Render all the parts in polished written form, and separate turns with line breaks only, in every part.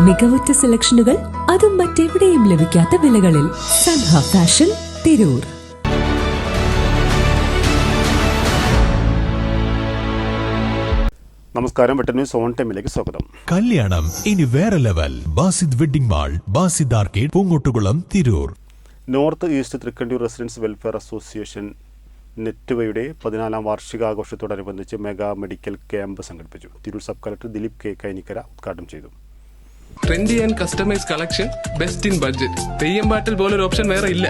മികവുറ്റ സെലക്ഷനുകൾ, അതും മറ്റെവിടെയും ലഭിക്കാത്ത വിലകളിൽ. സൻഹ ഫാഷൻ, തിരൂർ.
നമസ്കാരം. വെട്ടൻ ന്യൂസ് ഓൺ ടൈമിലേക്ക് സ്വാഗതം.
കല്യാണം ഇനി വേറെ level. Basid wedding mall, Basid arcade, Poongottukulam, Tirur.
North east Thrikkandiyur residence welfare association നെറ്റ്വയുടെ 14ാം വാർഷികാഘോഷത്തോടനുബന്ധിച്ച് മെഗാ മെഡിക്കൽ ക്യാമ്പ് സംഘടിപ്പിച്ചു. Tirur sub collector Dileep K Kainikkara ഉദ്ഘാടനം ചെയ്തു.
Trendy and customise collection, best in budget. Theyyam പാട്ടിൽ പോലൊരു ഓപ്ഷൻ വേറെ ഇല്ല.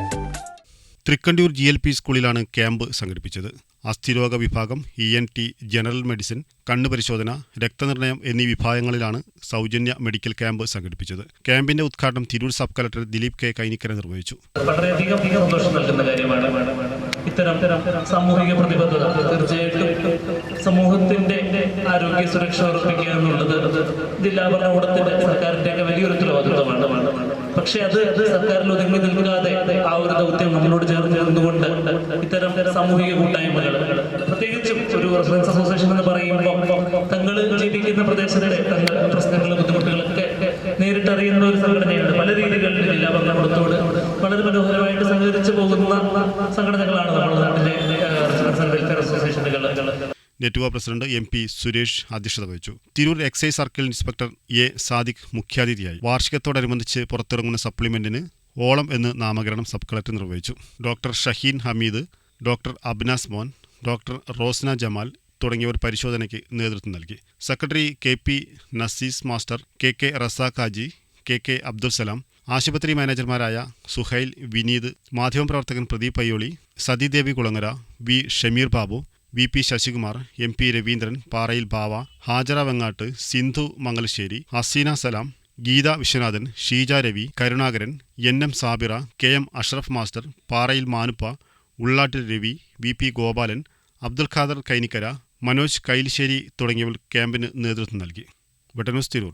തൃക്കണ്ടിയൂർ GLP സ്കൂളിലാണ് ക്യാമ്പ് സംഘടിപ്പിച്ചത്. അസ്ഥിരോഗ വിഭാഗം, ENT, ജനറൽ മെഡിസിൻ, കണ്ണുപരിശോധന, രക്തനിർണയം എന്നീ വിഭാഗങ്ങളിലാണ് സൗജന്യ മെഡിക്കൽ ക്യാമ്പ് സംഘടിപ്പിച്ചത്. ക്യാമ്പിന്റെ ഉദ്ഘാടനം Tirur sub collector Dileep K Kainikkara നിർവഹിച്ചു.
വളരെയധികം സന്തോഷം നൽകുന്ന കാര്യമാണ് ഇത്തരം സാമൂഹിക പ്രതിബദ്ധത. തീർച്ചയായിട്ടും സമൂഹത്തിന്റെ ആരോഗ്യ സുരക്ഷ ഉറപ്പിക്കുക എന്നുള്ളത് ജില്ലാ ഭരണകൂടത്തിന്റെ, സർക്കാരിന്റെ വലിയൊരു ഉത്തരവാദിത്വമാണ്. പക്ഷെ അത് സർക്കാരിൽ ഒതുങ്ങി നിൽക്കാതെ ആ ഒരു ദൗത്യം നമ്മളോട് ചേർന്ന് നിന്നുകൊണ്ട് ഇത്തരം സാമൂഹിക കൂട്ടായ്മകൾ, പ്രത്യേകിച്ചും ഒരു റെസിഡൻസ് അസോസിയേഷൻ എന്ന് പറയുമ്പോൾ തങ്ങൾ ജീവിക്കുന്ന പ്രദേശത്തെ പ്രശ്നങ്ങളും ബുദ്ധിമുട്ടുകളൊക്കെ നേരിട്ടറിയുന്ന ഒരു സംഘടനയാണ്. പല രീതികളിൽ ജില്ലാ ഭരണകൂടത്തോട് വളരെ മനോഹരമായിട്ട് സഹകരിച്ചു പോകുന്ന സംഘടനകളാണ് നമ്മുടെ നാട്ടിലെ റെസിഡൻസ് വെൽഫെയർ അസോസിയേഷനുകൾ.
നെറ്റ്വ പ്രസിഡന്റ് MP സുരേഷ് അധ്യക്ഷത വഹിച്ചു. Tirur excise circle inspector A Sadiq മുഖ്യാതിഥിയായി. വാർഷികത്തോടനുബന്ധിച്ച് പുറത്തിറങ്ങുന്ന സപ്ലിമെന്റിന് ഓളം എന്ന് നാമകരണം സബ് കളക്ടർ നിർവഹിച്ചു. Doctor Shaheen Hameed, doctor Abnas Mon, doctor Rosna Jamal തുടങ്ങിയവർ പരിശോധനയ്ക്ക് നേതൃത്വം നൽകി. Secretary KP Nasees master, KK Razak Haji, KK Abdul Salam, ആശുപത്രി മാനേജർമാരായ സുഹൈൽ, വിനീത്, മാധ്യമപ്രവർത്തകൻ Pradeep Ayyoli, Sathidevi Kulangara, V Shameer Babu, VP Sasikumar, MP Raveendran, Parayil Bava, Hajara Vengatt, Sindhu Mangalassery, Haseena Salam, Geetha Viswanathan, Sheeja Ravi, Karunakaran, NM Sabira, KM Ashraf master, Parayil Manuppa, Ullattil Ravi, VP Gopalan, Abdul Khader Kainikkara, Manoj കൈലിശ്ശേരി തുടങ്ങിയവർ ക്യാമ്പിന് നേതൃത്വം നൽകി. വെട്ടൻ ന്യൂസ്, തിരൂർ.